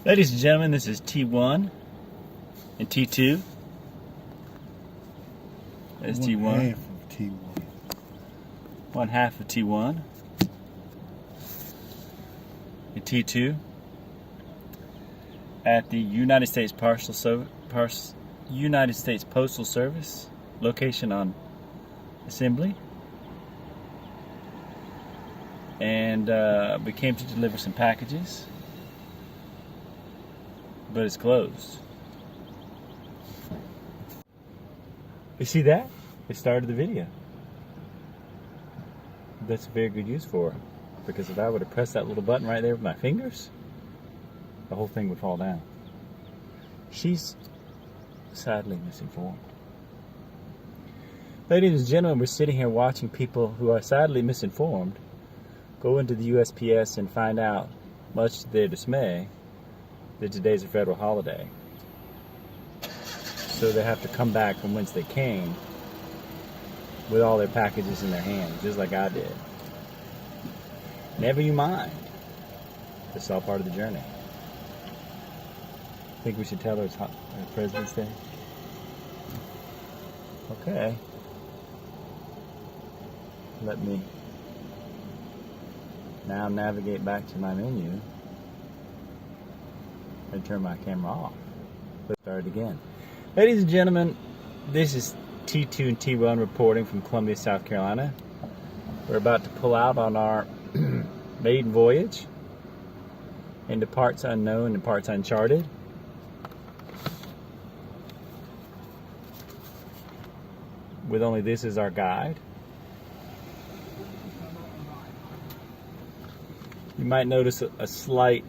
Ladies and gentlemen, this is T1 and T2. There's T1. One half of T1. One half of T1 and T2 at the United States Postal Service location on Assembly, and we came to deliver some packages, but it's closed. You see that? It started the video. That's a very good use for it, because if I would have pressed that little button right there with my fingers, the whole thing would fall down. She's sadly misinformed. Ladies and gentlemen, we're sitting here watching people who are sadly misinformed go into the USPS and find out, much to their dismay, that today's a federal holiday. So they have to come back from whence they came with all their packages in their hands, just like I did. Never you mind. It's all part of the journey. Think we should tell her it's President's Day? Okay. Let me now navigate back to my menu and turn my camera off. Let's start again. Ladies and gentlemen, this is T2 and T1 reporting from Columbia, South Carolina. We're about to pull out on our maiden voyage into parts unknown and parts uncharted. With only this as our guide. You might notice a slight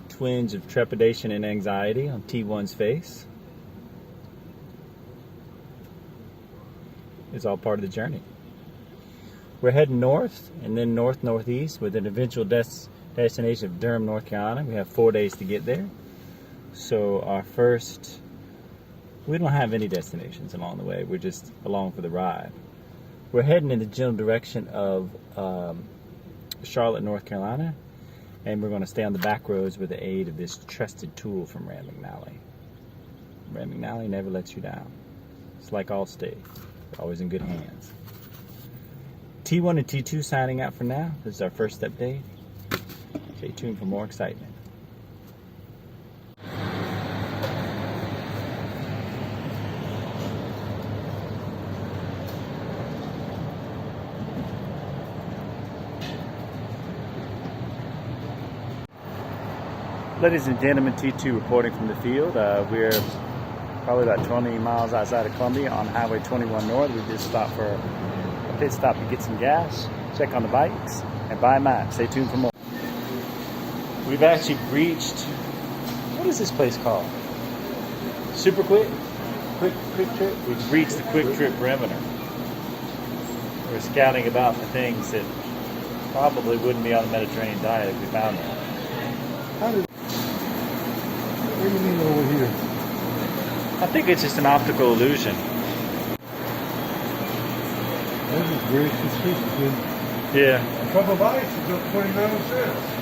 twinge of trepidation and anxiety on T1's face. It's all part of the journey. We're heading north and then north-northeast with an eventual destination of Durham, North Carolina. We have 4 days to get there. So our first, we don't have any destinations along the way. We're just along for the ride. We're heading in the general direction of Charlotte, North Carolina, and we're going to stay on the back roads with the aid of this trusted tool from Rand McNally. Rand McNally never lets you down. It's like Allstate. They're always in good hands. T1 and T2 signing out for now. This is our first update. Stay tuned for more excitement. Ladies and gentlemen, T2 reporting from the field. We're probably about 20 miles outside of Columbia on Highway 21 North. We just stopped for a pit stop to get some gas, check on the bikes, and buy a map. Stay tuned for more. We've actually reached, what is this place called? Super Quick? Quick Trip? We've reached the Quick Trip perimeter. We're scouting about for things that probably wouldn't be on the Mediterranean diet if we found them. What do you mean over here? I think it's just an optical illusion. This is very suspicious. Yeah. A cup of ice is up 29 cents.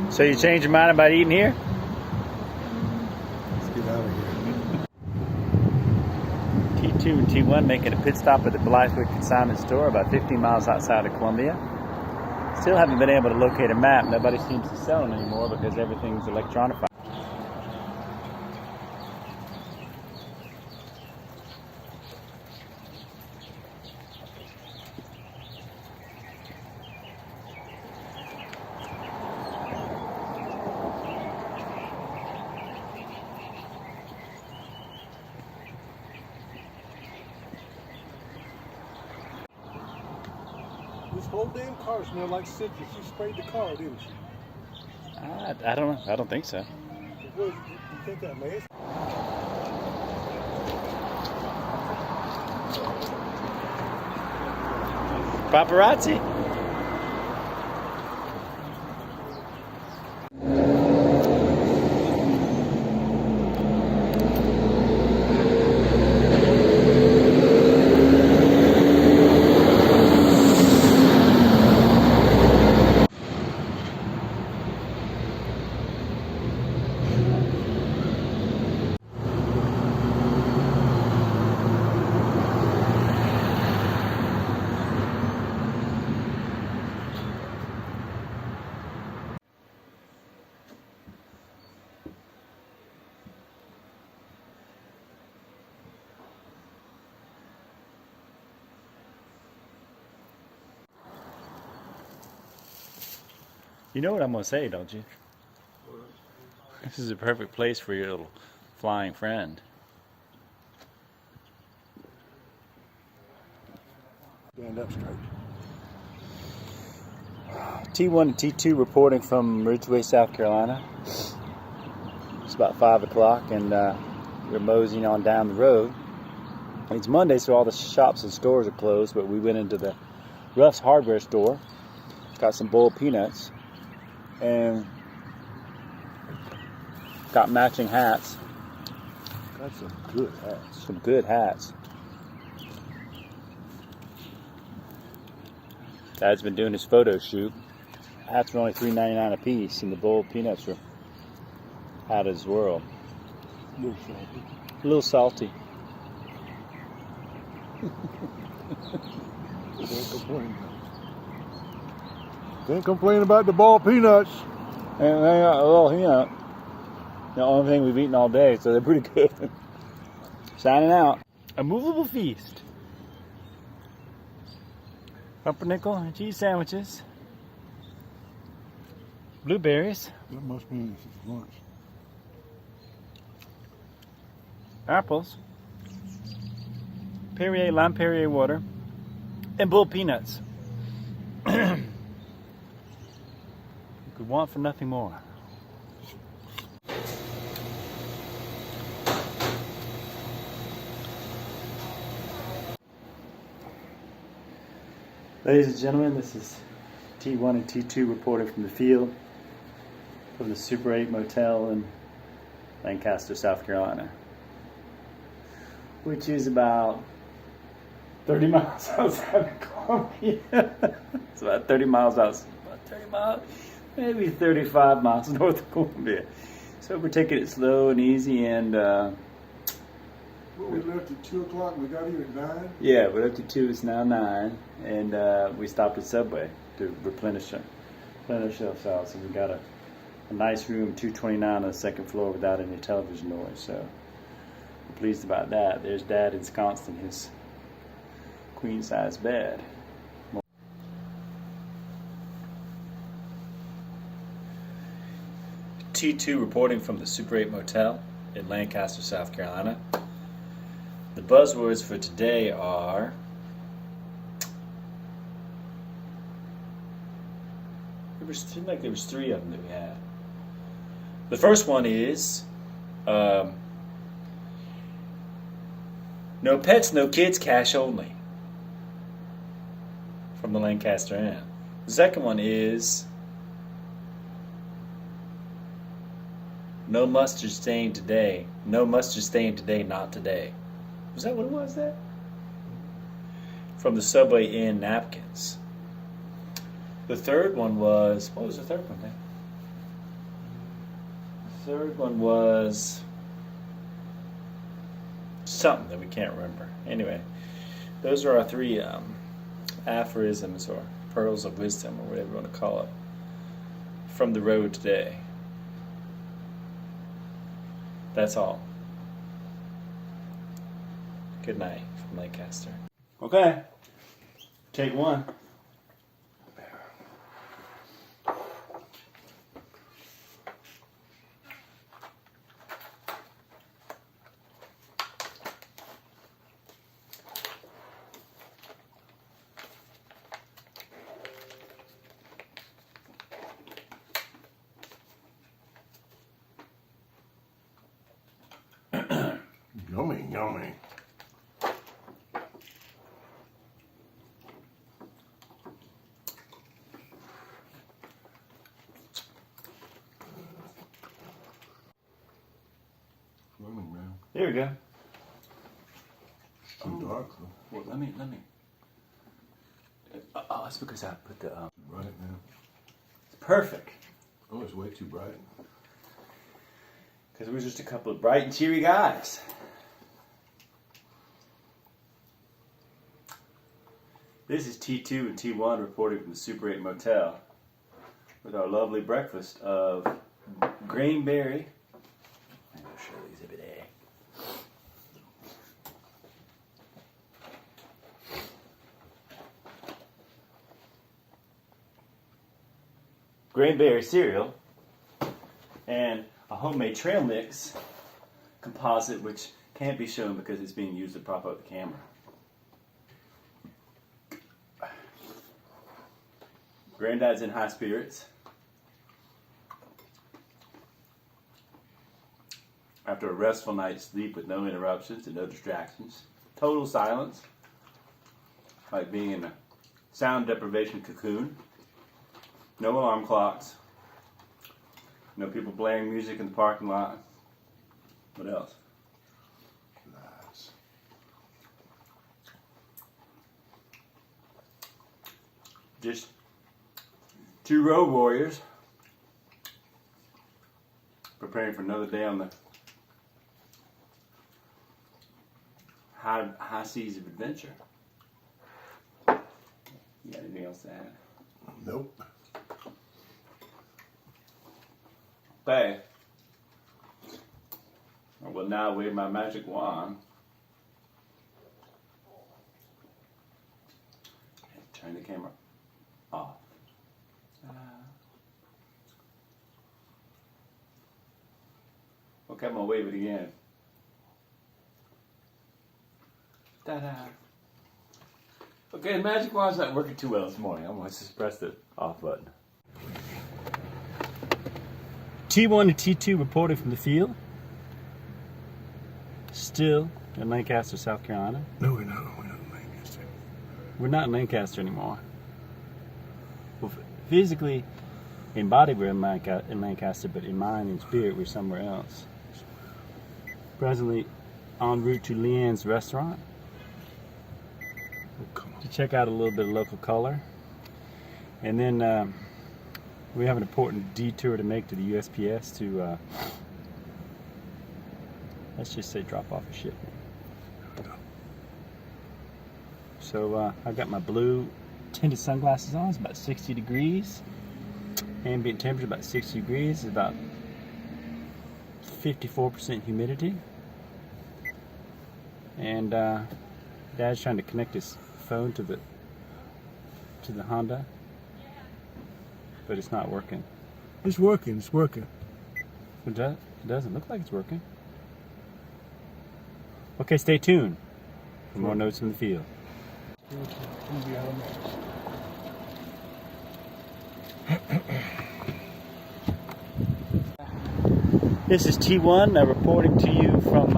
So you change your mind about eating here? Let's get out of here. T2 and T1 making a pit stop at the Blythewood Consignment Store about 15 miles outside of Columbia. Still haven't been able to locate a map. Nobody seems to sell them anymore because everything's electronified. This whole damn car smelled like citrus. She sprayed the car, didn't she? I don't know. I don't think so. You think that may? Paparazzi. You know what I'm gonna say, don't you? This is a perfect place for your little flying friend. Stand up straight. T1 and T2 reporting from Ridgeway, South Carolina. It's about 5 o'clock and we're moseying on down the road. It's Monday, so all the shops and stores are closed, but we went into the Ruff's hardware store, got some boiled peanuts, and got matching hats. That's some good hats. Some good hats. Dad's been doing his photo shoot. Hats are only $3.99 a piece, and the boiled peanuts are out of this world. A little salty. A little salty. Can't complain. Can't complain about the ball peanuts. And they got a little, the only thing we've eaten all day, so they're pretty good. Signing out. A movable feast. Pumpernickel and cheese sandwiches. Blueberries. That must mean it's lunch. Apples. Perrier, lime Perrier water. And boiled peanuts. You could want for nothing more. Ladies and gentlemen, this is T1 and T2 reporting from the field from the Super 8 Motel in Lancaster, South Carolina, which is about 30 miles outside of Columbia. It's about 30 miles out, about 30 miles, maybe 35 miles north of Columbia. So we're taking it slow and easy, and We left at 2 o'clock. We got here at 9. yeah, we're up to 2. It's now 9, and we stopped at Subway to replenish ourselves. And we got a nice room, 229 on the second floor, without any television noise. So we're pleased about that. There's Dad ensconced in his queen-size bed. T2 reporting from the Super 8 Motel in Lancaster, South Carolina. The buzzwords for today are seemed like there was 3 of them that we had. The first one is no pets, no kids, cash only, from the Lancaster Inn. The second one is no mustard stain today. No mustard stain today, not today. Was that what it was there? From the Subway Inn napkins. The third one was, what was the third one there? The third one was something that we can't remember. Anyway, those are our 3 aphorisms or pearls of wisdom, or whatever you want to call it, from the road today. That's all. Good night from Lancaster. Okay. Take 1. Yummy, yummy. Yummy, man. There we go. It's too dark, though. Well, let me. Oh, it's because I put the. Bright, man. It's perfect. Oh, it's way too bright. Because we're just a couple of bright and cheery guys. This is T2 and T1 reporting from the Super 8 Motel with our lovely breakfast of Grainberry. I'm going to show Exhibit A. Grainberry cereal and a homemade trail mix composite, which can't be shown because it's being used to prop up the camera. Granddad's in high spirits after a restful night's sleep with no interruptions and no distractions. Total silence, like being in a sound deprivation cocoon. No alarm clocks. No people blaring music in the parking lot. What else? Nice. Just two road warriors preparing for another day on the high seas of adventure. You got anything else to add? Nope. Okay. I will now wave my magic wand and turn the camera off. Okay, I'm gonna wave it again. Ta-da! Okay, the magic wand's not working too well this morning. I'm gonna just press the off button. T1 and T2 reporting from the field. Still in Lancaster, South Carolina. No, we're not. We're not in Lancaster. We're not in Lancaster anymore. Well, physically, in body we're in Lancaster, but in mind and spirit we're somewhere else. Presently en route to Leanne's restaurant Oh, come on. to check out a little bit of local color. And then we have an important detour to make to the USPS to, let's just say, drop off a shipment. So I've got my blue tinted sunglasses on. It's about 60 degrees. Ambient temperature about 60 degrees. It's about 54% humidity. And Dad's trying to connect his phone to the Honda, but it's not working. It's working. It's working. It doesn't look like it's working. Okay, stay tuned for more notes from the field. This is T1 reporting to you from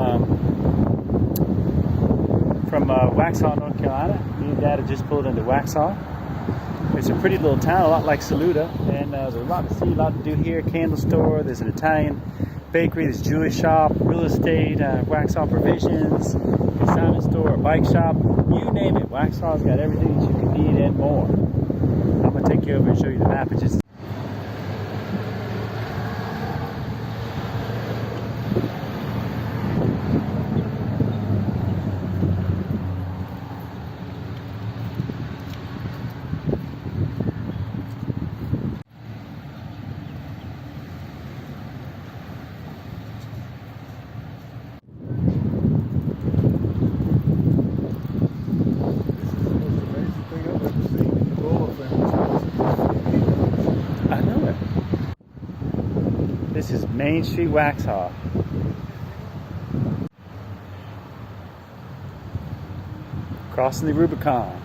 Waxhaw, North Carolina. Me and Dad have just pulled into Waxhaw. It's a pretty little town, a lot like Saluda, and there's a lot to see, a lot to do here. Candle store, there's an Italian bakery, there's a jewelry shop, real estate, Waxhaw Provisions, consignment store, a bike shop, you name it. Waxhaw's got everything that you can need and more. I'm going to take you over and show you the map. It's just This is Main Street, Waxhaw. Crossing the Rubicon.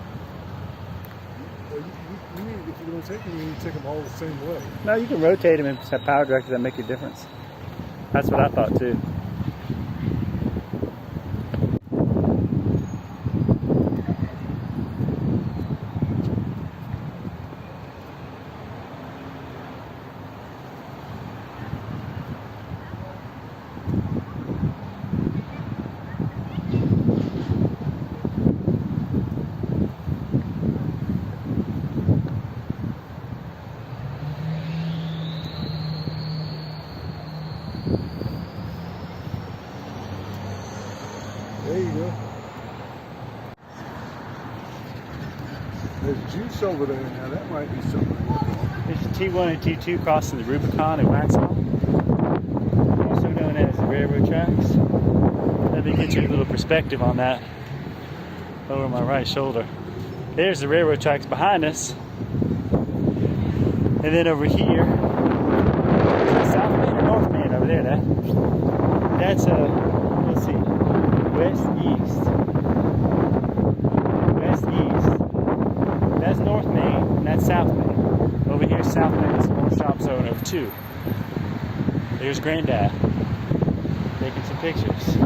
Well, if you're going to take them, you need to take them all the same way. No, you can rotate them and have power directors that make a difference. That's what I thought too. juice over there now. That might be something. There's T1 and T2 crossing the Rubicon at Waxhaw, also known as the railroad tracks. Let me get you a little perspective on that over my right shoulder. There's the railroad tracks behind us. And then over here, South Main or North Main over there, that's let's see, west east. West east. That's North Main, and that's South Main. Over here, South Main is more shop zone of 2. There's Granddad taking some pictures.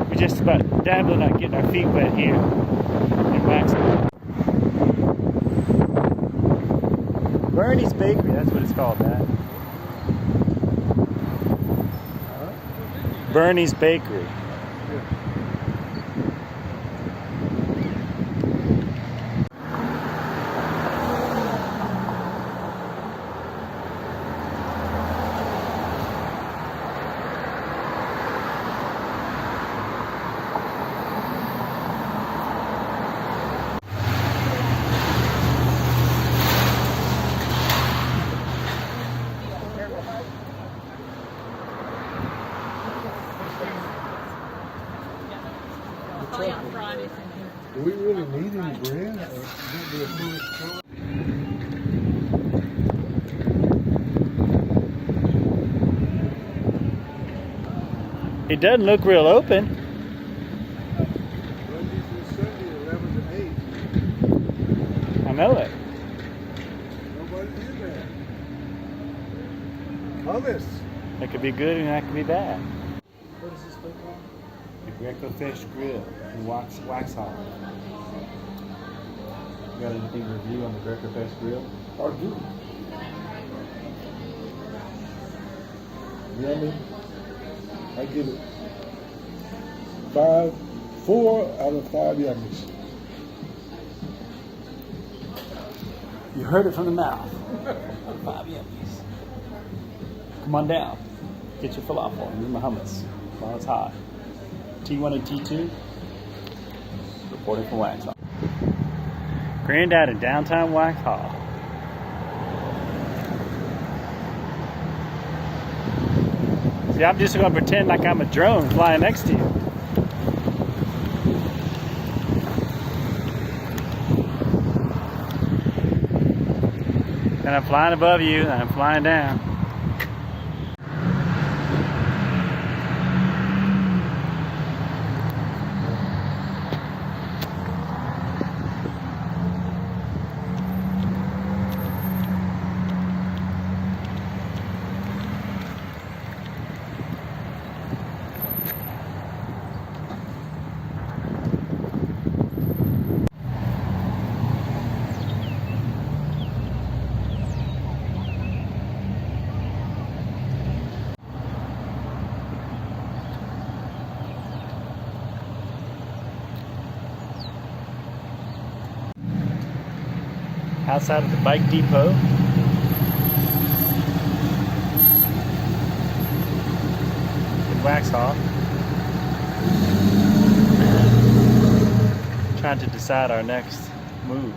We just about dabbling on getting our feet wet here in Waxhaw. Bernie's Bakery, that's what it's called, Dad. Bernie's Bakery. Do we really need any bread? Or would be a foolish choice? It doesn't look real open. Monday through Sunday, 11 to 8. I know it. Nobody's in there. Hummus. That could be good and that could be bad. What is this place called? The Greco Fish Grill in Waxhaw. You got anything to review on the Greco Fish Grill? I do. Yummy. I give it 4 out of 5 yummies. You heard it from the mouth. 5 yummies. Come on down. Get your falafel and my hummus while it's hot. T1 and T2. Reporting from Waxhaw. Granddad in downtown Waxhaw. See, I'm just going to pretend like I'm a drone flying next to you. And I'm flying above you, and I'm flying down. Outside of the bike depot. In Waxhaw. Trying to decide our next move.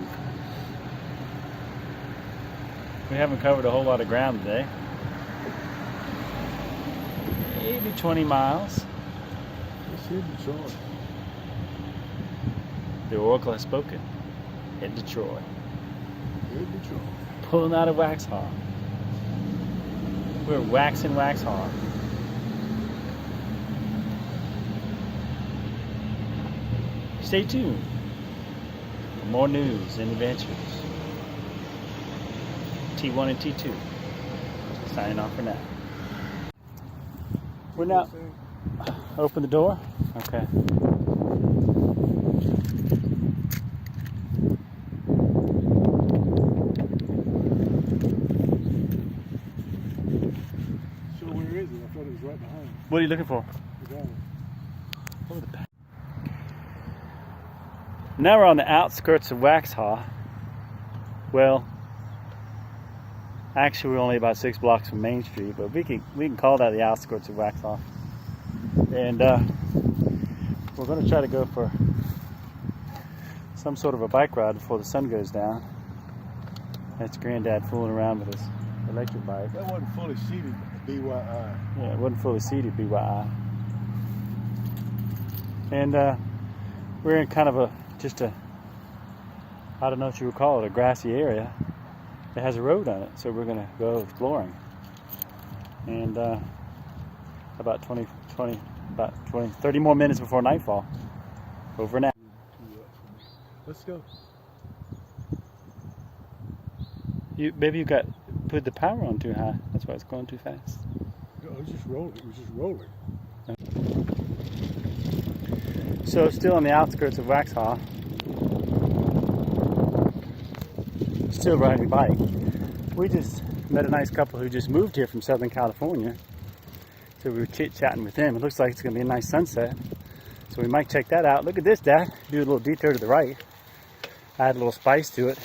We haven't covered a whole lot of ground today. Maybe 20 miles. It's here in Detroit. The oracle has spoken. In Detroit. Here in Detroit. Pulling out of Waxhaw. We're waxing Waxhaw. Stay tuned for more news and adventures. T1 and T2. Signing off for now. We're now. Open the door? Okay. So where is it? I thought it was right behind. What are you looking for? The guy. Over the back. Now we're on the outskirts of Waxhaw. Well, actually we're only about 6 blocks from Main Street, but we can call that the outskirts of Waxhaw. And we're going to try to go for some sort of a bike ride before the sun goes down. That's Granddad fooling around with his electric bike. That wasn't fully seated, BYI. Yeah, it wasn't fully seated, BYI. And we're in kind of I don't know what you would call it, a grassy area that has a road on it. So we're going to go exploring. And about 30 more minutes before nightfall. Over and out. Let's go. Maybe you put the power on too high. That's why it's going too fast. No, it was just rolling. It was just rolling. So still on the outskirts of Waxhaw. Still riding a bike. We just met a nice couple who just moved here from Southern California. So we were chit-chatting with them. It looks like it's going to be a nice sunset. So we might check that out. Look at this, Dad. Do a little detour to the right. Add a little spice to it.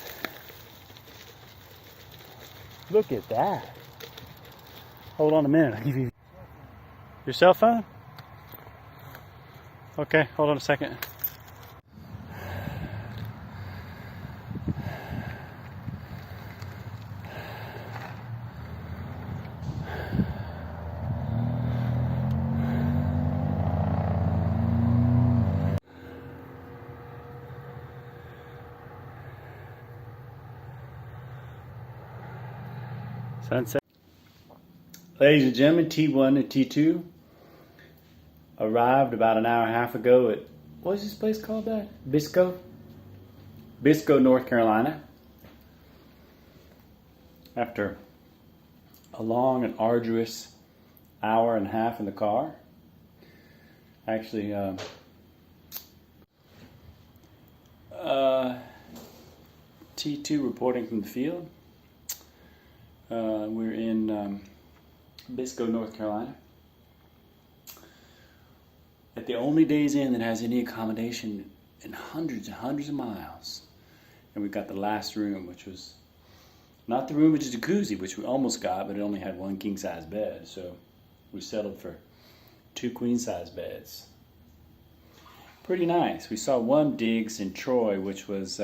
Look at that. Hold on a minute. I'll give you your cell phone? Okay, hold on a second. Sunset. Ladies and gentlemen, T1 and T2 arrived about an hour and a half ago at, what is this place called, Dad? Bisco, North Carolina. After a long and arduous hour and a half in the car. Actually, T2 reporting from the field. We're in Bisco, North Carolina. At the only Days Inn that has any accommodation in hundreds and hundreds of miles. And we got the last room, which was not the room with the jacuzzi, which we almost got, but it only had one king-size bed. So we settled for 2 queen-size beds. Pretty nice. We saw one digs in Troy, which was,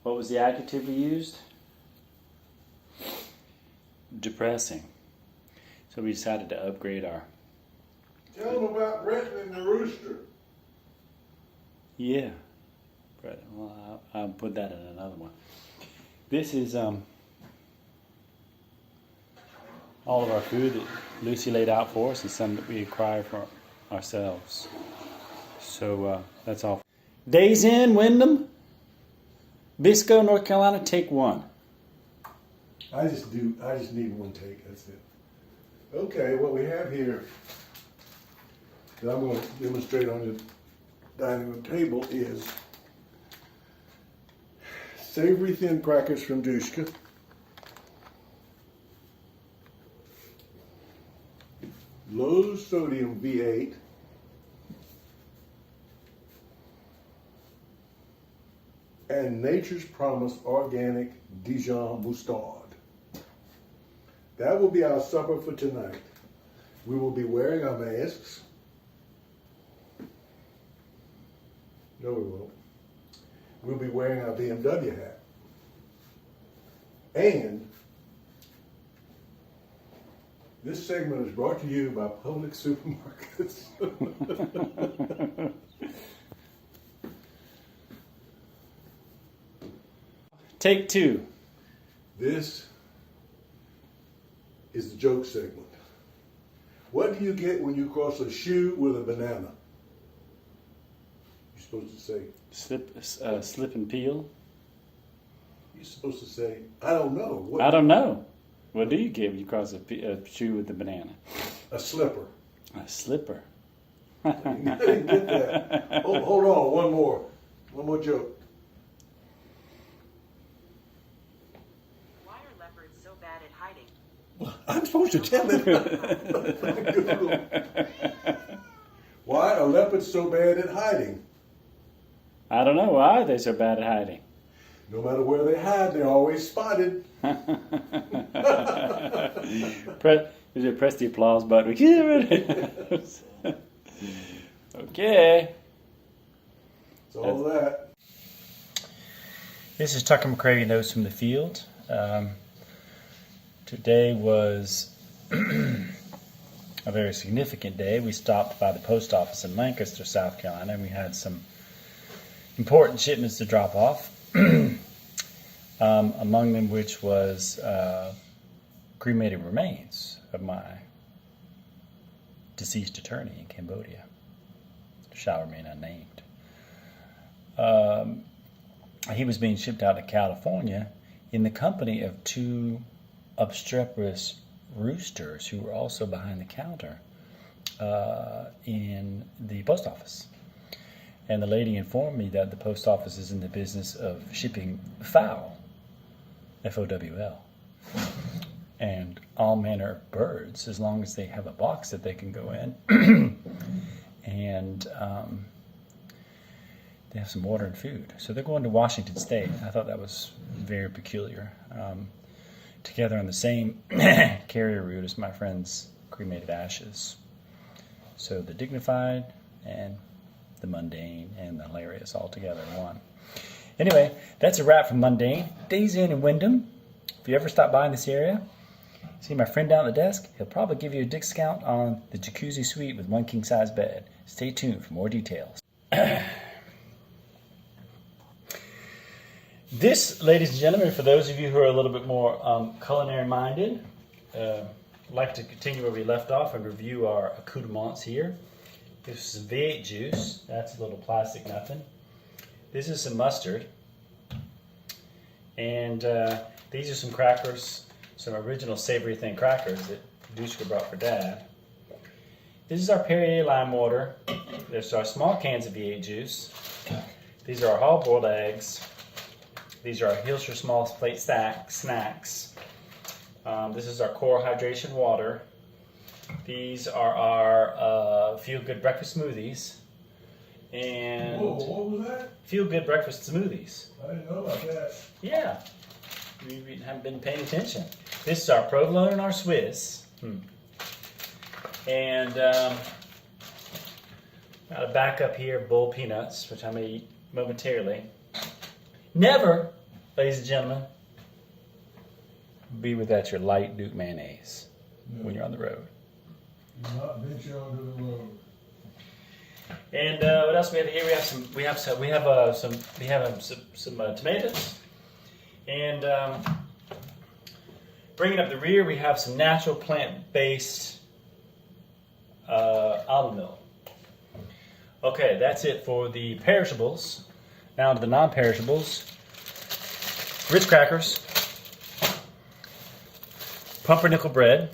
what was the adjective we used? Depressing. So we decided to upgrade our... Tell them about Brenton and the rooster. Yeah. Brett, well, I'll put that in another one. This is all of our food that Lucy laid out for us and some that we acquired for ourselves. So that's all. Days Inn, Wyndham, Bisco, North Carolina, take 1. I just need one take, that's it. Okay, what we have here that I'm going to demonstrate on the dining room table is savory thin crackers from Dushka, low sodium V8, and Nature's Promise organic Dijon mustard. That will be our supper for tonight. We will be wearing our masks. No, we won't. We'll be wearing our BMW hat. And this segment is brought to you by Publix Supermarkets. Take 2. This is the joke segment. What do you get when you cross a shoe with a banana? You're supposed to say, Slip and peel. you're supposed to say, I don't know. What? I don't know. What do you get when you cross a shoe with a banana? A slipper. A slipper. I didn't get that. Hold on, one more joke. Why are leopards so bad at hiding? I'm supposed to tell it. Why are leopards so bad at hiding? I don't know. Why are they so bad at hiding? No matter where they hide, they're always spotted. Press the applause button. Okay. It's all that. This is Tucker McCravey Notes from the Field. Today was a very significant day. We stopped by the post office in Lancaster, South Carolina, and we had some important shipments to drop off. Among them which was cremated remains of my deceased attorney in Cambodia, shall remain unnamed. He was being shipped out to California in the company of two obstreperous roosters who were also behind the counter in the post office. And the lady informed me that the post office is in the business of shipping fowl, F-O-W-L, and all manner of birds, as long as they have a box that they can go in. And they have some water and food. So they're going to Washington State. I thought that was very peculiar. Together on the same carrier route as my friend's cremated ashes. So the dignified and the mundane and the hilarious all together in one. Anyway, that's a wrap from Mundane. Days Inn in Wyndham. If you ever stop by in this area, see my friend down at the desk, he'll probably give you a discount on the jacuzzi suite with one king-size bed. Stay tuned for more details. This, ladies and gentlemen, for those of you who are a little bit more culinary minded, I'd like to continue where we left off and review our accoutrements here. This is V8 juice. That's a little plastic nothing. This is some mustard. And these are some crackers, some original savory thin crackers that Dushka brought for Dad. This is our Perrier lime water. There's our small cans of V8 juice. These are our hard-boiled eggs. These are our Hilscher small plate snacks. This is our core hydration water. These are our Feel Good breakfast smoothies. And Whoa, what was that? Feel Good breakfast smoothies. I didn't know about that. Yeah, we haven't been paying attention. This is our provolone and our Swiss. And got a backup here of boiled peanuts, which I may eat momentarily. Never, ladies and gentlemen, be without your light Duke mayonnaise when you're on the road. Do not venture onto the road. And what else we have here? We have some tomatoes. And bringing up the rear, we have some natural plant-based almond milk. Okay, that's it for the perishables. Now to the non-perishables. Ritz crackers, pumpernickel bread,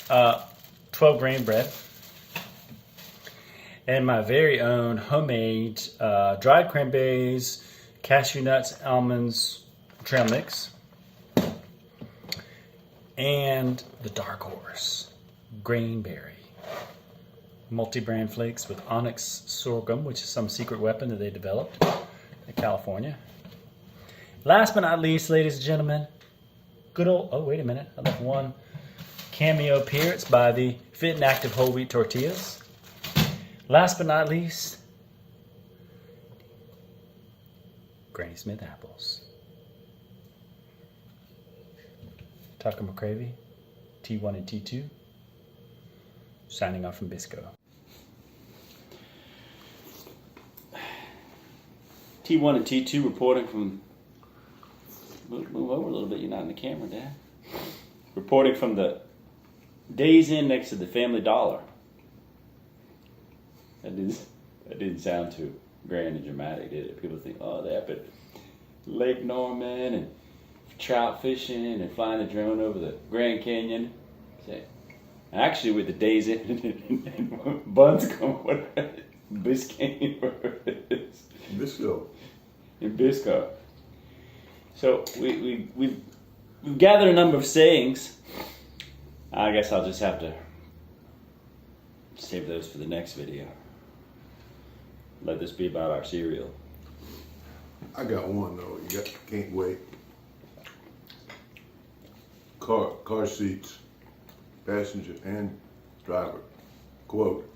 12 grain bread, and my very own homemade dried cranberries, cashew nuts, almonds, trail mix, and the Dark Horse Grainberry multi-brand flakes with onyx sorghum, which is some secret weapon that they developed in California. Last but not least, ladies and gentlemen, good old, oh wait a minute, I left one cameo appearance by the Fit and Active whole wheat tortillas. Last but not least, Granny Smith apples. Tucker McCravey, T1 and T2, signing off from Bisco. T1 and T2 reporting from, move over a little bit, you're not in the camera, Dad. Reporting from the Days Inn next to the Family Dollar. That didn't sound too grand and dramatic, did it? People think, oh, they're up at Lake Norman and trout fishing and flying a drone over the Grand Canyon. Actually, with the Days Inn and Bunscombe, Biscayne, whatever it is. Bisco. In Bisco. So we've gathered a number of sayings. I guess I'll just have to save those for the next video. Let this be about our cereal. I got one though. Can't wait. Car seats, passenger and driver. Quote: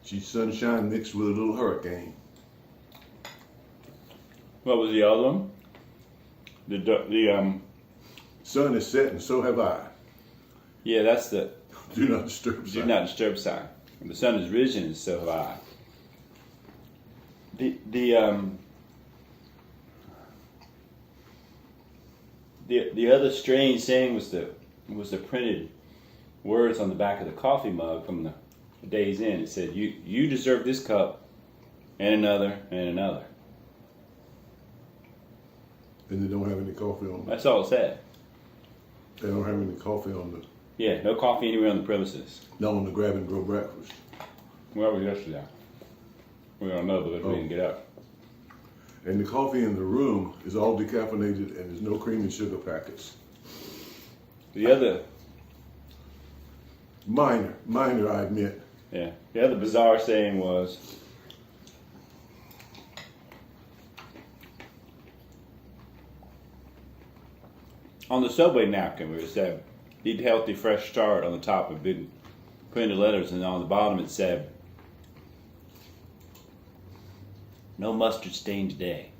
She's sunshine mixed with a little hurricane. What was the other one? The Sun is set and so have I. yeah, that's the Do not disturb do sign. not disturb sign. The sun is risen, and so have I. The other strange thing was the printed words on the back of the coffee mug from the Days Inn. It said, "You deserve this cup, and another, and another." And they don't have any coffee on the, That's all it said. they don't have any coffee on the, Yeah, no coffee anywhere on the premises. not on the grab and go breakfast. Where were we yesterday? We don't know because we didn't get up. And the coffee in the room is all decaffeinated and there's no cream and sugar packets. The other, Minor, I admit. yeah, the other bizarre saying was, on the Subway napkin where it said, "Eat healthy, fresh start" on the top of big printed letters, and on the bottom it said, "No mustard stain today."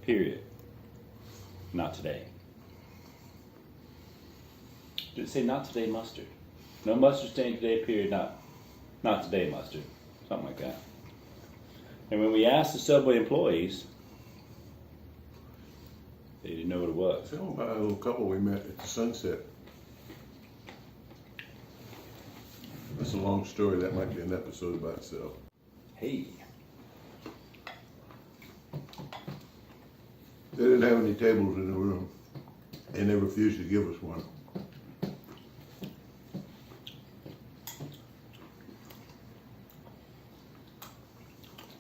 Period. Not today. Did it say "not today mustard"? No mustard stain today. Period. Not today mustard. Something like that. And when we asked the Subway employees, they didn't know what it was. Tell them about a little couple we met at the Sunset. That's a long story. That might be an episode by itself. Hey. They didn't have any tables in the room, and they refused to give us one.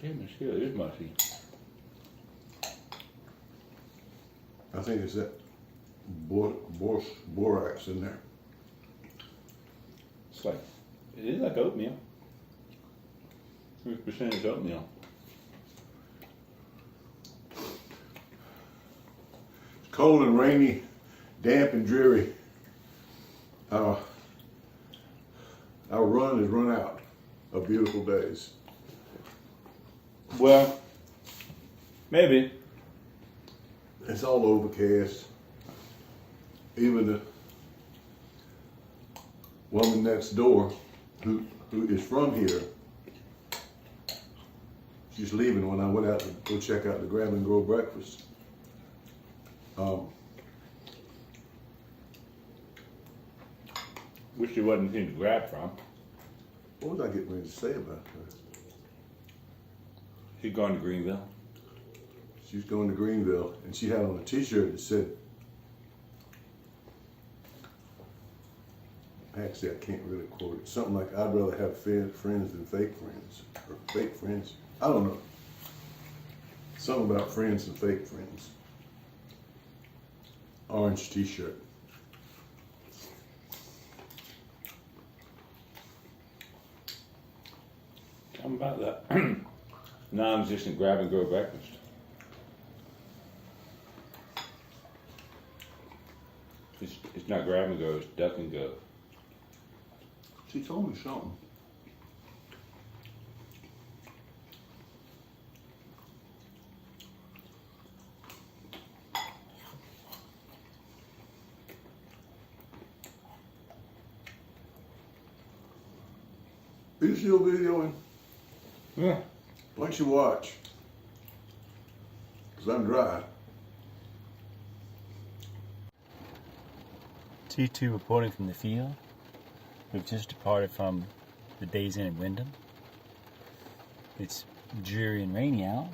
Goodness, it is mushy. I think it's that borax in there. It's like, it is like oatmeal. 3% is oatmeal. It's cold and rainy, damp and dreary. Our run has run out of beautiful days. Well, maybe. It's all overcast. Even the woman next door, who is from here, she's leaving when I went out to go check out the Grab and Go breakfast. Wish there wasn't anything to grab from. What was I getting ready to say about her? She's going to Greenville. She's going to Greenville, and she had on a T-shirt that said, actually I can't really quote it, something like, "I'd rather have friends than fake friends," or fake friends. I don't know. Something about friends and fake friends. Orange T-shirt. Tell me about that non-existent grab and go breakfast. It's not grab and go, it's duck and go. She told me something. Are you still videoing? Yeah. Why don't you watch? Because I'm dry. T2 reporting from the field. We've just departed from the Days Inn in Wyndham. It's dreary and rainy out.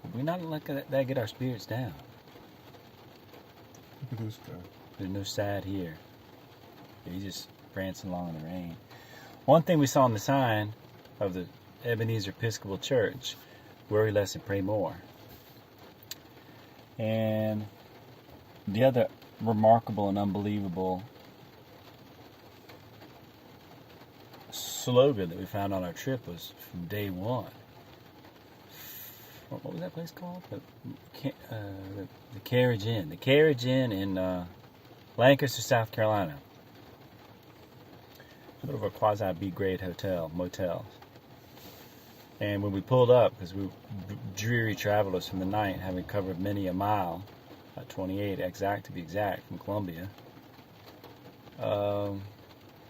But we're not letting that get our spirits down. Look at this guy. There's no sad here. He's just prancing along in the rain. One thing we saw on the sign of the Ebenezer Episcopal Church, worry less and pray more. And the other remarkable and unbelievable slogan that we found on our trip was from day one. What was that place called? The Carriage Inn. The Carriage Inn in Lancaster, South Carolina. sort of a quasi B-grade motel. And when we pulled up, because we were dreary travelers from the night, having covered many a mile, 28 to be exact, from Columbia,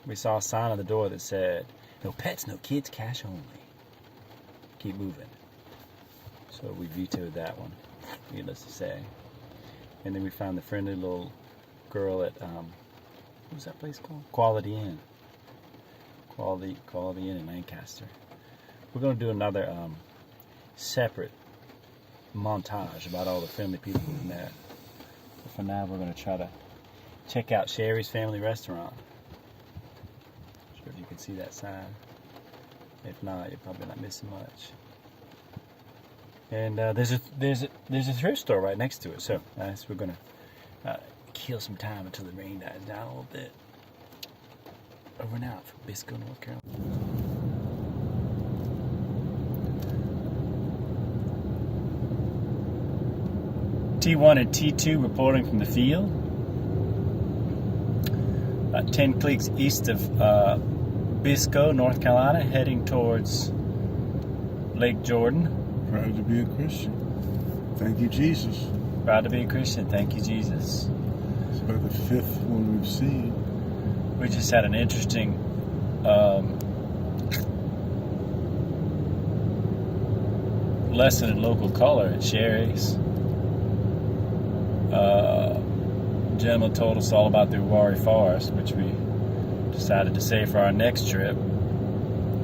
we saw a sign on the door that said, "No pets, no kids, cash only. Keep moving." So we vetoed that one, needless to say. And then we found the friendly little girl at, what's that place called? Quality Inn. Quality Inn in Lancaster. We're going to do another separate montage about all the friendly people we've met. But for now, we're going to try to check out Sherry's Family Restaurant. Not sure if you can see that sign. If not, you're probably not missing much. And there's a thrift store right next to it. So we're going to kill some time until the rain dies down a little bit. Over and out from Biscoe, North Carolina. T1 and T2 reporting from the field. About 10 clicks east of Biscoe, North Carolina, heading towards Lake Jordan. Proud to be a Christian. Thank you, Jesus. Proud to be a Christian. Thank you, Jesus. It's about the 5th one we've seen. We just had an interesting lesson in local color at Sherry's. Gentleman told us all about the Uwharrie Forest, which we decided to save for our next trip.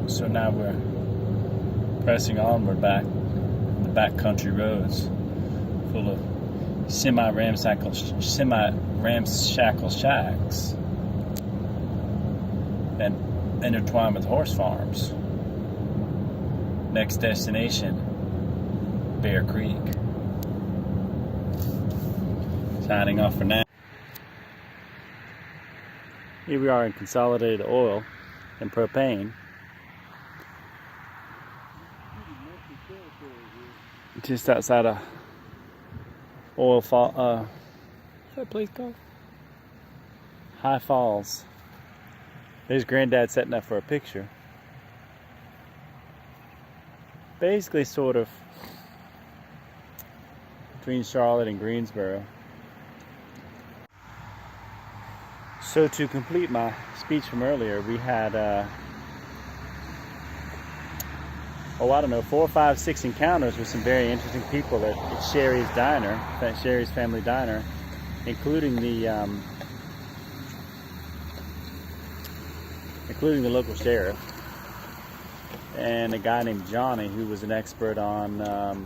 So now we're pressing onward back in the backcountry roads, full of semi-ramshackle shacks and intertwined with horse farms. Next destination, Bear Creek. Signing off for now. Here we are in Consolidated Oil and Propane. Just outside of Oil Fall. What's that place called? High Falls. There's Granddad setting up for a picture. Basically, sort of between Charlotte and Greensboro. So to complete my speech from earlier, we had, 4, 5, 6 encounters with some very interesting people at Sherry's Diner, at Sherry's Family Diner, including the local sheriff and a guy named Johnny who was an expert on the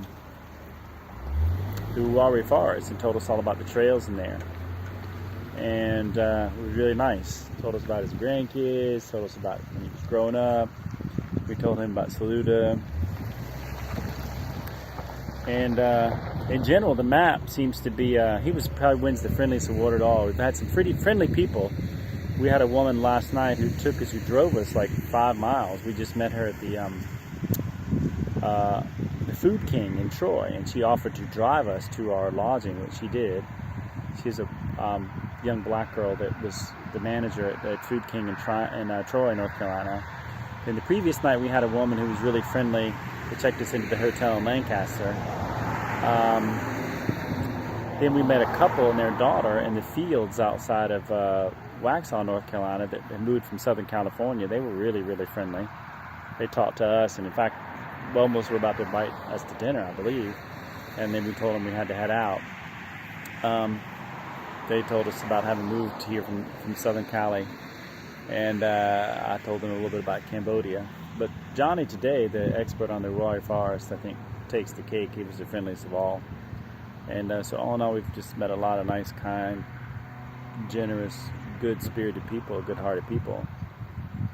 Uwharrie Forest and told us all about the trails in there. And it was really nice. Told us about his grandkids, told us about when he was growing up. We told him about Saluda. And in general, the map seems to be, he probably wins the friendliest award at all. We've had some pretty friendly people. We had a woman last night who drove us like 5 miles. We just met her at the Food King in Troy, and she offered to drive us to our lodging, which she did. She's a young black girl that was the manager at Food King in Troy, North Carolina. And the previous night we had a woman who was really friendly who checked us into the hotel in Lancaster. Then we met a couple and their daughter in the fields outside of Waxhaw, North Carolina, that had moved from Southern California. They were really, really friendly. They talked to us, and in fact, almost were about to invite us to dinner, I believe. And then we told them we had to head out. They told us about having moved here from Southern Cali, and I told them a little bit about Cambodia. But Johnny today, the expert on the Uwharrie Forest, I think takes the cake. He was the friendliest of all. And so all in all, we've just met a lot of nice, kind, generous, good-spirited people, good-hearted people.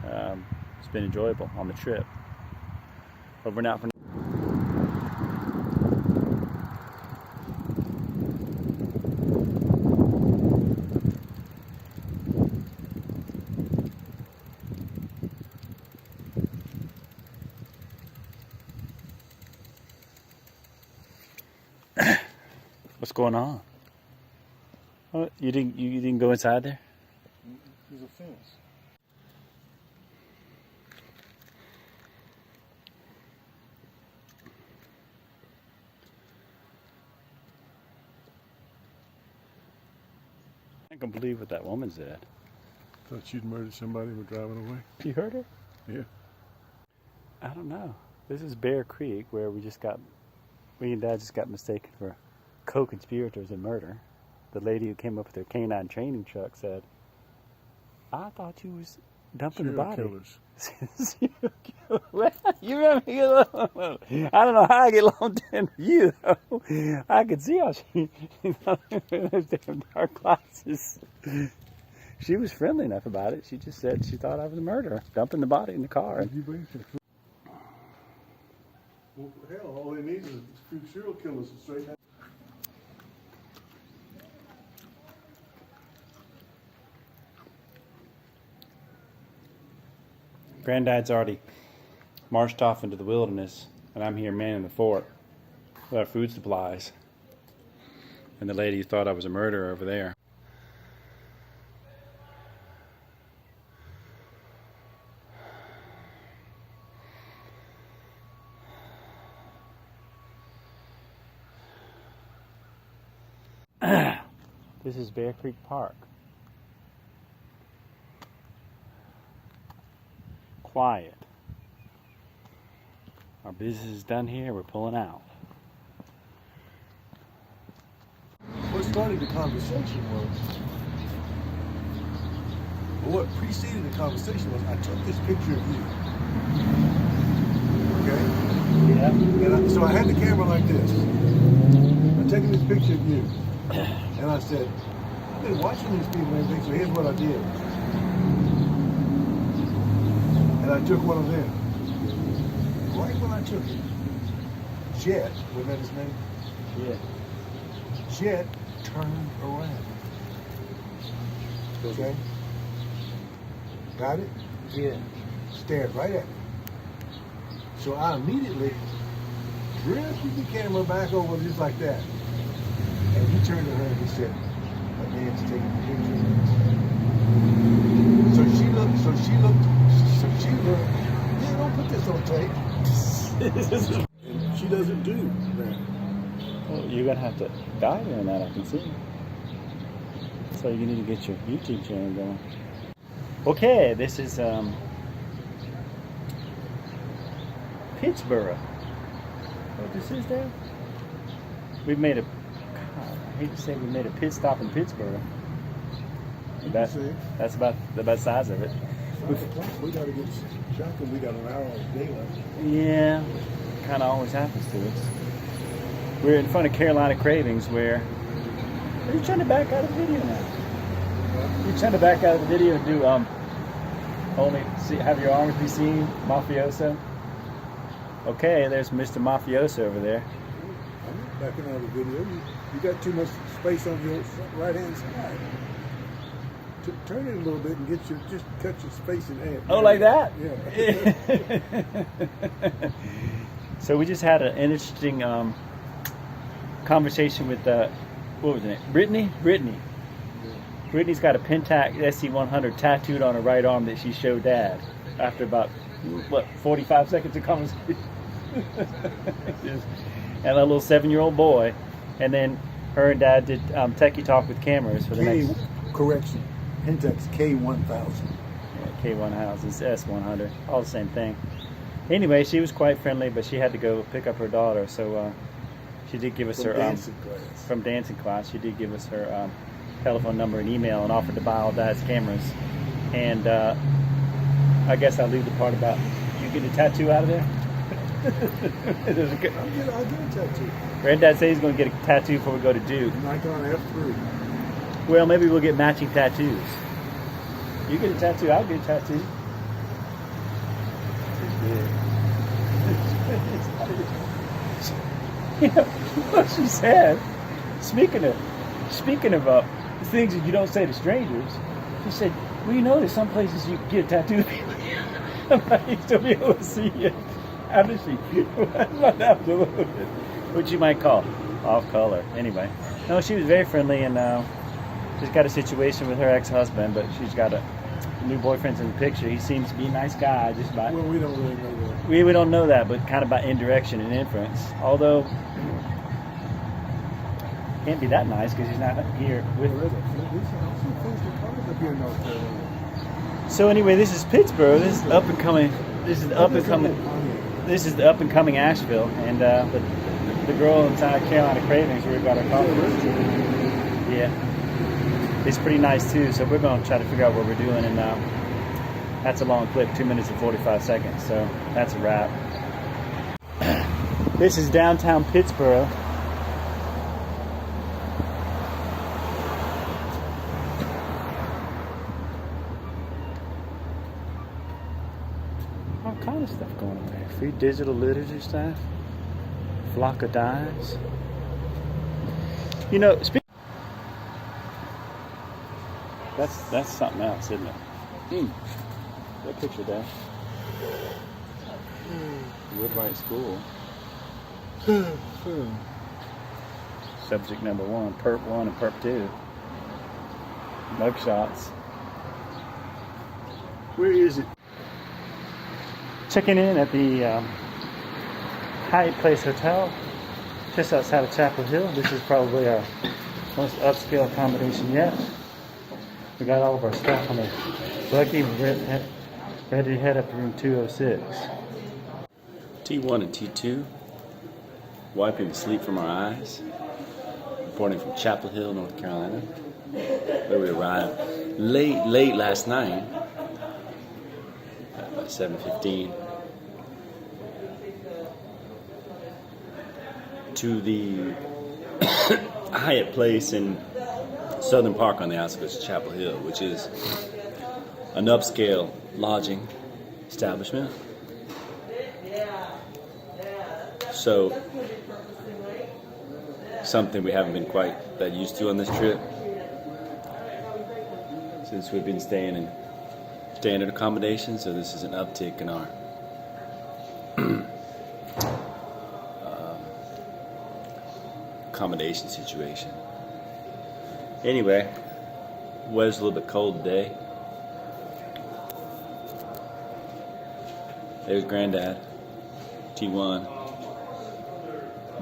It's been enjoyable on the trip. Over and out for now. What's going on? Oh, you didn't go inside there? There's a fence. I can believe what that woman said. Thought you'd murdered somebody and were driving away. You heard her? Yeah. I don't know. This is Bear Creek, where we and Dad just got mistaken for co-conspirators in murder. The lady who came up with her canine training truck said, "I thought you was dumping the body." Killers. You remember me? I don't know how I get along with you, though. I could see how she those damn dark glasses. She was friendly enough about it. She just said she thought I was a murderer, dumping the body in the car. You believe it? Well, hell, all they need is a few serial killers to straighten out. Granddad's already marched off into the wilderness, and I'm here manning the fort with our food supplies. And the lady who thought I was a murderer over there. This is Bear Creek Park. Quiet. Our business is done here. We're pulling out. What started the conversation was, or what preceded the conversation was, I took this picture of you. Okay? Yeah. And so I had the camera like this. I'm taking this picture of you. And I said, I've been watching these people and everything, so here's what I did. And I took one of them. Right when I took it, Jet, wasn't that his name? Yeah. Jet turned around. Okay? Got it? Yeah. Stared right at me. So I immediately drifted the camera back over just like that. And he turned around and he said, "A man's taking the picture." So she looked, yeah, don't put this on tape. And she doesn't do that. Well, you're going to have to dive in that, I can see. So you need to get your YouTube channel going. Okay, this is Pittsburgh. What this is there? We've made I hate to say we made a pit stop in Pittsburgh. That's about the size of it. We got to get shotgun. We got an hour of daylight. Yeah, kind of always happens to us. We're in front of Carolina Cravings where... Are you trying to back out of the video now? You're trying to back out of the video and do only have your arms be seen, mafioso? Okay, there's Mr. Mafioso over there. I'm not backing out of the video. You got too much space on your right hand side. Turn it a little bit and just cut your space in half. Oh, like that? Yeah. So we just had an interesting conversation with what was it? Brittany. Brittany's got a Pentax SC100 tattooed on her right arm that she showed Dad after about 45 seconds of conversation. And a little 7-year-old boy, and then her and Dad did techie talk with cameras for the next. Correction. Pentax K1000. Yeah, K1000, S100, all the same thing. Anyway, she was quite friendly, but she had to go pick up her daughter, so she did give us her from dancing class. She did give us her telephone number and email, and offered to buy all Dad's cameras. And I guess I'll leave the part about you get a tattoo out of there. I'll get a tattoo. Granddad says he's going to get a tattoo before we go to Duke. Nikon F3. Well, maybe we'll get matching tattoos. You get a tattoo, I'll get a tattoo. You know what she said? Speaking of things that you don't say to strangers, she said, "Well, you know, there's some places you can get a tattoo. I'm not used to be able to see it." After she, what you might call off color. Anyway, no, she was very friendly, and she's got a situation with her ex-husband, but she's got a new boyfriend's in the picture. He seems to be a nice guy, just by. Well, we don't really know that. We don't know that, but kind of by indirection and inference. Although can't be that nice because he's not here with. Where is it? These are some fancy cars up here in North Carolina. So anyway, this is Pittsburgh. This is up and coming. This is the up and coming. This is the up and coming Asheville, and the girl inside Carolina Cravings where we got our coffee. Yeah, it's pretty nice too. So we're going to try to figure out what we're doing, and that's a long clip, 2 minutes and 45 seconds. So that's a wrap. This is downtown Pittsburgh. All kind of stuff going on there. Free digital literature stuff. Flock of dimes. You know, that's something else, isn't it? That picture there. Woodwright School. Subject number 1, Perp 1 and Perp 2. Mugshots. Where is it? Checking in at the Hyatt Place Hotel, just outside of Chapel Hill. This is probably our most upscale accommodation yet. We got all of our stuff on the buggy. We're ready to head up to room 206. T1 and T2, wiping the sleep from our eyes. Reporting from Chapel Hill, North Carolina, where we arrived late last night, about 7:15, to the Hyatt Place in Southern Park on the outskirts of Chapel Hill, which is an upscale lodging establishment. So, something we haven't been quite that used to on this trip, since we've been staying in standard accommodations. So this is an uptick in our accommodation situation. Anyway, weather's a little bit cold today. There's Granddad, T1.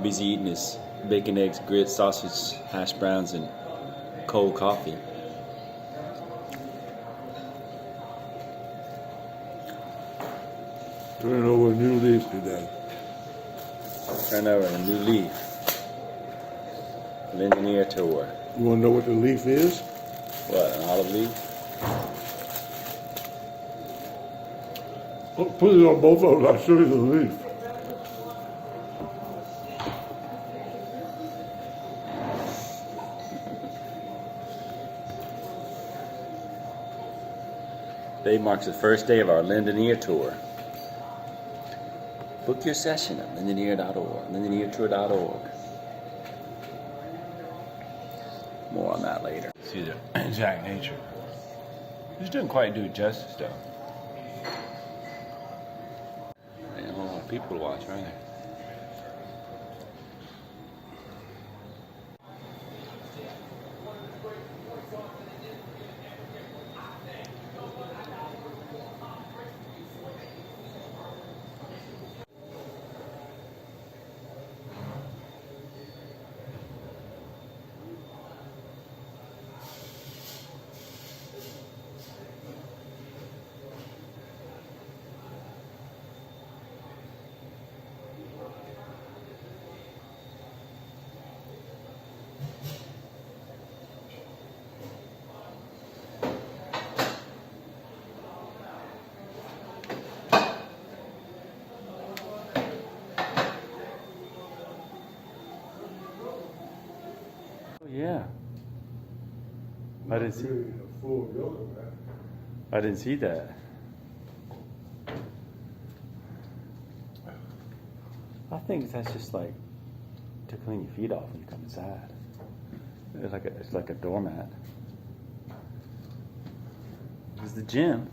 Busy eating his bacon, eggs, grits, sausage, hash browns, and cold coffee. Turning over a new leaf today. Turn over a new leaf. Lindennier tour. You want to know what the leaf is? What, an olive leaf? Oh, put it on both of them. I'll show you the leaf. Today marks the first day of our Lindennier tour. Book your session at lindennier.org, lindenniertour.org. More on that later. See the exact nature. He's doing quite do justice though. Ain't a whole lot of people to watch, right there. Yeah. I didn't see. A full yoga mat. I didn't see that. I think that's just like to clean your feet off when you come inside. It's like a doormat. This is the gym.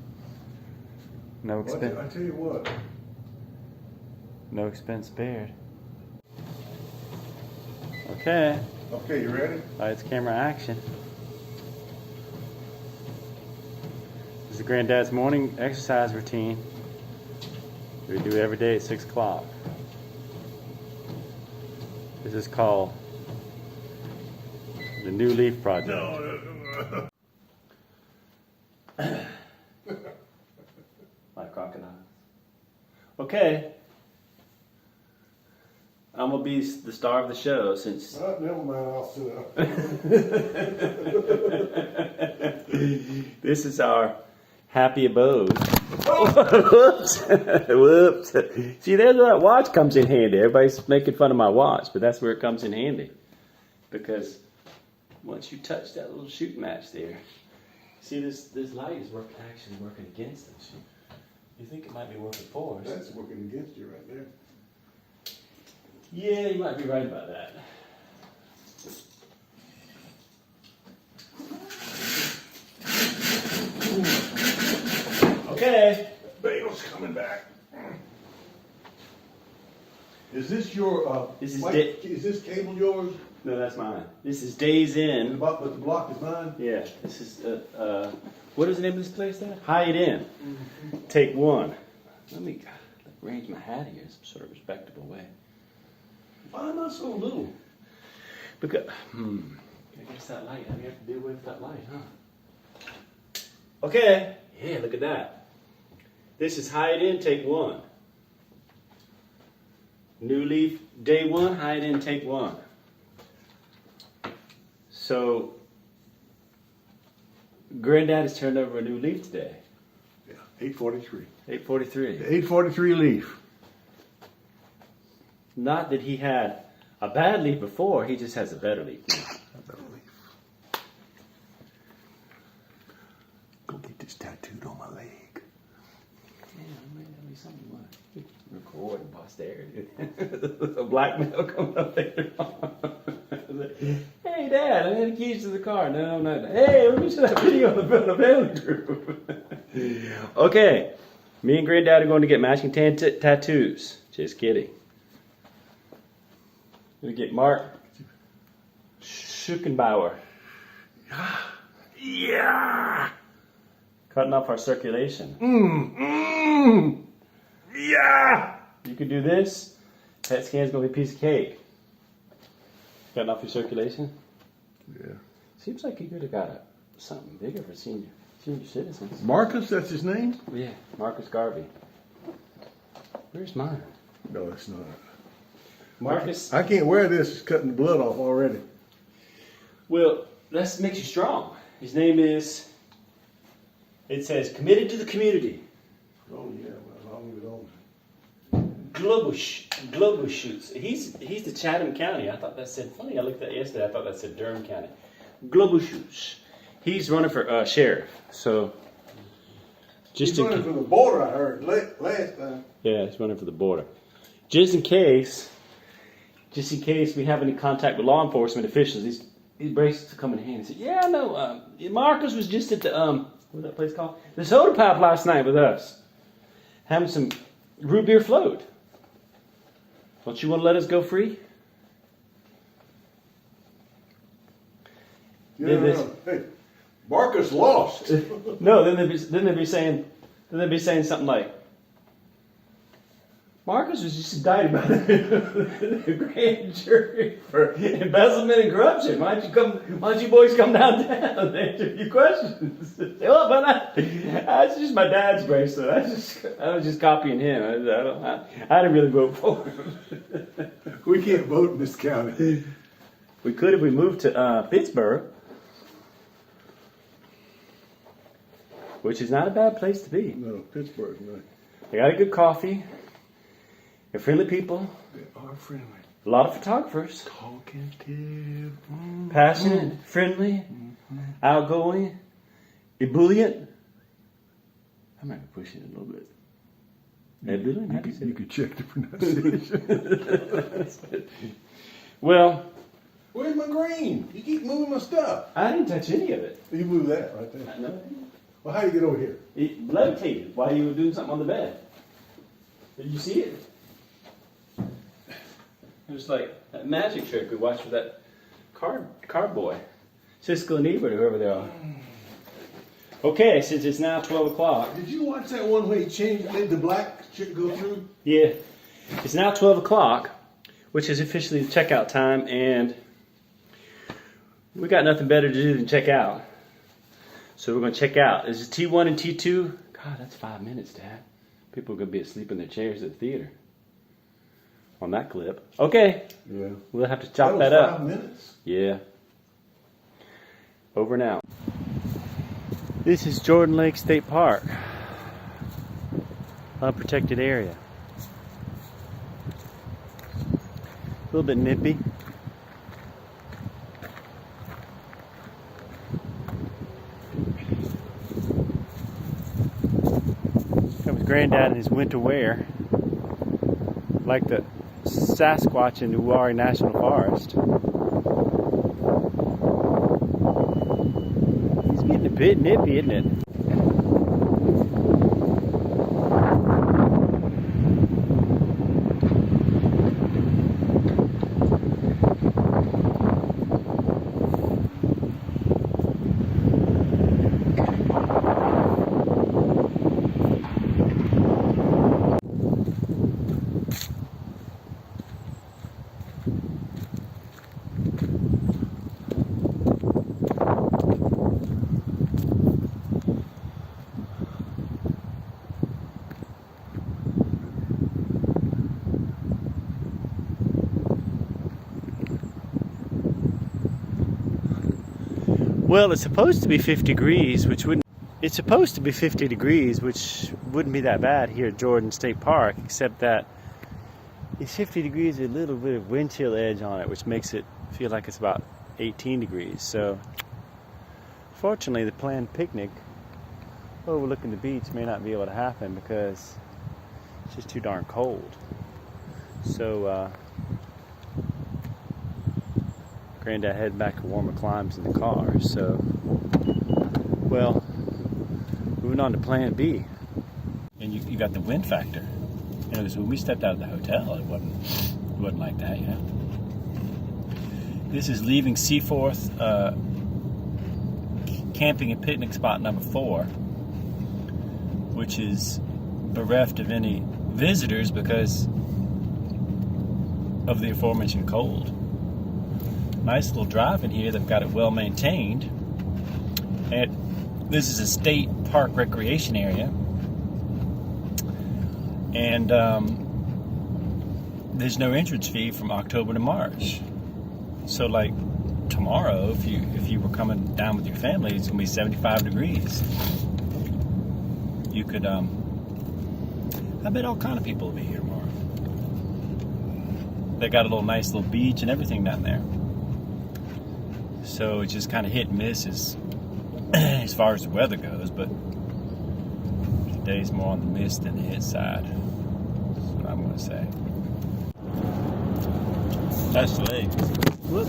No expense. I tell you what. No expense spared. Okay. Okay, you ready? Lights, camera, action. This is Granddad's morning exercise routine. We do it every day at 6 o'clock. This is called The New Leaf Project. No. Like crocodiles. Okay. I'm gonna be the star of the show since. Never mind, I'll sit up. This is our happy abode. Whoops! Whoops! See, there's where that watch comes in handy. Everybody's making fun of my watch, but that's where it comes in handy. Because once you touch that little shooting match there, see this light is actually working against us. You think it might be working for us? That's working against you right there. Yeah, you might be right about that. Okay. Bagel's coming back. Is this your, This is is this cable yours? No, that's mine. This is Days In. But the block is mine? Yeah, this is, what is the name of this place there? Hyatt Inn. Take one. Let me arrange my hat here in some sort of respectable way. Why am I so little? Because, I guess that light, we have to deal with that light, huh? Okay. Yeah, look at that. This is Hyatt Inn, take one. New Leaf, day one, Hyatt Inn, take one. So, Granddad has turned over a new leaf today. Yeah, 843. 843. 843 leaf. Not that he had a bad leaf before, he just has a better leaf now. Go get this tattooed on my leg. Yeah, maybe that'll be something you want to record and posterity. A blackmail coming up there. Hey, Dad, I had the keys to the car. No, no. Hey, let me show that video on the family group. Okay, me and Granddad are going to get matching tattoos. Just kidding. We get Mark Schuckenbauer. Yeah! Cutting off our circulation. Yeah! You could do this. PET scan's gonna be a piece of cake. Cutting off your circulation. Yeah. Seems like you could have got something bigger for senior citizens. Marcus, that's his name? Yeah, Marcus Garvey. Where's mine? No, it's not. Marcus. I can't wear this. It's cutting the blood off already. Well, that makes you strong. His name is. It says committed to the community. Oh, yeah. Well, I'll leave it on. Globushoots. He's the Chatham County. I thought that said funny. I looked at that yesterday. I thought that said Durham County. Globushoots. He's running for sheriff. So just He's running for the border, I heard, last time. yeah, he's running for the border. Just in case we have any contact with law enforcement officials, these bracelets come in handy. He said, yeah, no, Marcus was just at the what's that place called? The Soda Pop last night with us, having some root beer float. Don't you want to let us go free? Yeah, no. Hey, Marcus lost. No, then they'd be saying something like, Marcus was just indicted by the grand jury for embezzlement and corruption. Why don't you boys come downtown and answer your questions? Well, but that's just my dad's bracelet. I was just copying him. I didn't really vote for him. We can't vote in this county. We could if we moved to Pittsburgh, which is not a bad place to be. No, Pittsburgh's not. They got a good coffee. They're friendly people. They are friendly. A lot of photographers. Talkative. Passionate, friendly, outgoing, ebullient. I might be pushing it a little bit. Ebullient? How do you say You that? could check the pronunciation. Well, Where's my green? You keep moving my stuff. I didn't touch any of it. You move that right there. No. Well, how do you get over here? It levitated while you were doing something on the bed. Did you see it? It was like that magic trick we watched with that card boy. Siskel and Ebert, whoever they are. Okay, since it's now 12 o'clock. Did you watch that one where he changed, made the black shit go through? Yeah. It's now 12 o'clock, which is officially the checkout time, and We got nothing better to do than check out. So we're gonna check out. This is T1 and T2. God, that's 5 minutes, Dad. People are gonna be asleep in their chairs at the theater. On that clip. Okay. Yeah. We'll have to chop that was up. 5 minutes. Yeah. Over and out. This is Jordan Lake State Park. Unprotected area. A little bit nippy. Comes Granddad in his winter wear, like the Sasquatch in the Uwharrie National Forest. He's getting a bit nippy, isn't it? Well, it's supposed to be 50 degrees, which wouldn't. It's supposed to be 50 degrees, which wouldn't be that bad here at Jordan State Park, except that it's 50 degrees with a little bit of wind chill edge on it, which makes it feel like it's about 18 degrees. So, fortunately, the planned picnic overlooking the beach may not be able to happen because it's just too darn cold. So, Granddad headed back to warmer climes in the car. So, well, moving on to Plan B. And you got the wind factor. You know, because when we stepped out of the hotel, it wasn't like that, you know. This is leaving Seaforth, camping and picnic spot number 4, which is bereft of any visitors because of the aforementioned cold. Nice little drive in here. They've got it well maintained. And this is a state park recreation area. And there's no entrance fee from October to March. So like tomorrow, if you were coming down with your family, it's gonna be 75 degrees. You could I bet all kind of people will be here tomorrow. They got a nice little beach and everything down there. So it's just kind of hit and miss as far as the weather goes, but today's more on the miss than the hit side. That's what I'm going to say. That's the lake. Whoop.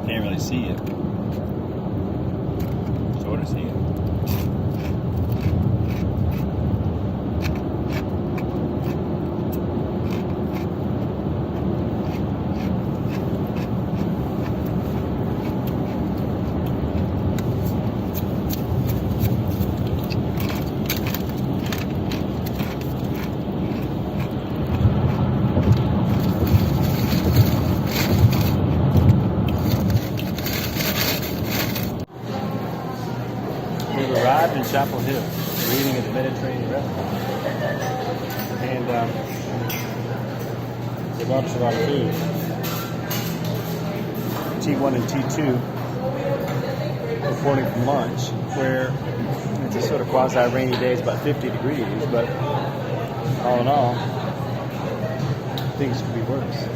Can't really see it. Sort of see it. We've arrived in Chapel Hill. We're eating at the Mediterranean restaurant. And they brought us a lot of food. T1 and T2 reporting from lunch, where it's a sort of quasi-rainy day. It's about 50 degrees, but all in all, things could be worse.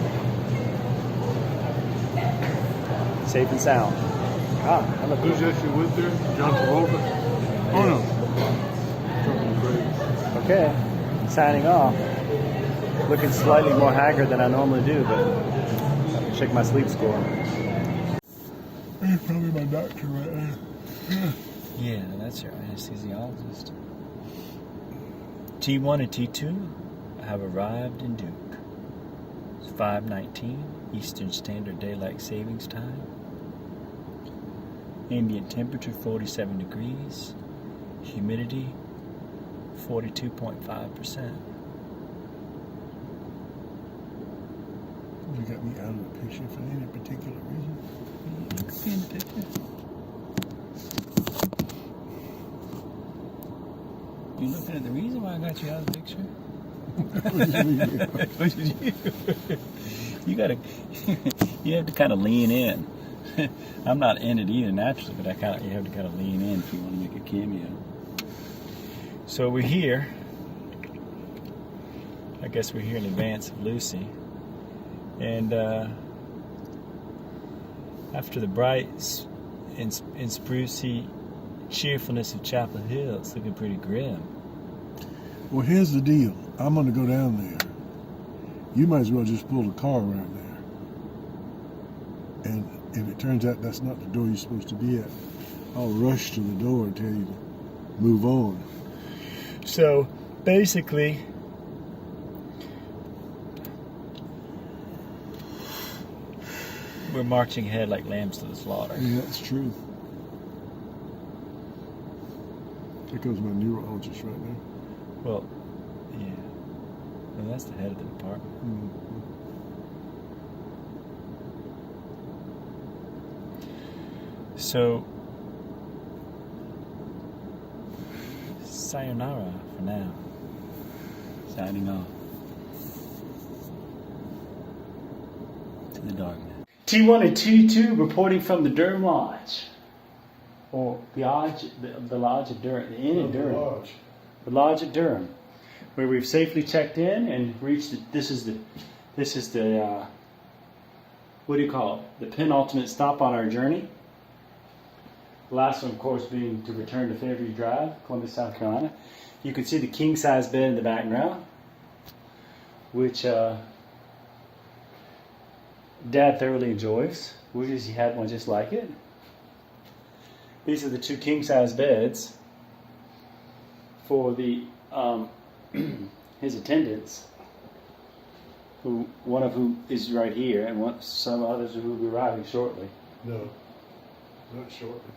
Safe and sound. Ah, I look Who's good. that you with there? John Travolta? Oh no. Something crazy. Okay, signing off. Looking slightly more haggard than I normally do, but I'll check my sleep score. He's probably my doctor right now. Yeah, that's your anesthesiologist. T1 and T2 have arrived in Duke. It's 5:19 Eastern Standard Daylight Savings Time. Ambient temperature 47 degrees. Humidity 42.5%. You got me out of the picture for any particular reason. You could be in the picture. You looking at the reason why I got you out of the picture? What did you? You gotta. You have to kind of lean in. I'm not in it either naturally, but you have to kind of lean in if you want to make a cameo. So we're here. I guess we're here in advance of Lucy, and after the bright and sprucey cheerfulness of Chapel Hill, it's looking pretty grim. Well, here's the deal. I'm going to go down there. You might as well just pull the car right there. And if it turns out that's not the door you're supposed to be at, I'll rush to the door and tell you to move on. So basically, we're marching ahead like lambs to the slaughter. Yeah, that's true. There goes my neurologist right now. Well, yeah. Well, that's the head of the department. Mm-hmm. So, sayonara for now. Signing off. To the darkness. T1 and T2 reporting from the Durham Lodge. Or the Lodge of Durham. The Inn in Durham. Lodge. The Lodge at Durham, where we've safely checked in and reached. This is the what do you call it? The penultimate stop on our journey. The last one, of course, being to return to Fairview Drive, Columbus, South Carolina. You can see the king-size bed in the background, which Dad thoroughly enjoys. Wishes he had one just like it. These are the two king-size beds for the his attendants, one of whom is right here, and some others who will be arriving shortly. No, not shortly.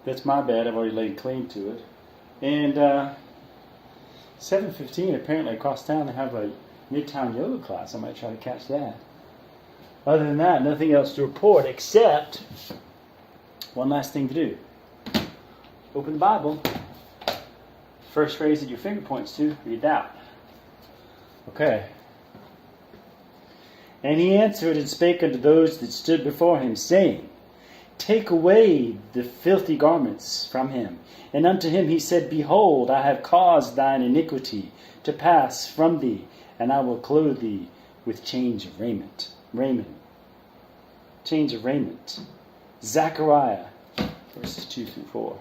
That's my bed. I've already laid claim to it. And 7:15, apparently across town they have a Midtown yoga class. I might try to catch that. Other than that, nothing else to report except one last thing to do. Open the Bible. First phrase that your finger points to, read that. Okay. And he answered and spake unto those that stood before him, saying, Take away the filthy garments from him. And unto him he said, Behold, I have caused thine iniquity to pass from thee, and I will clothe thee with change of raiment. Change of raiment. Zechariah, verses 2 through 4.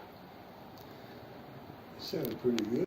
Sounded pretty good.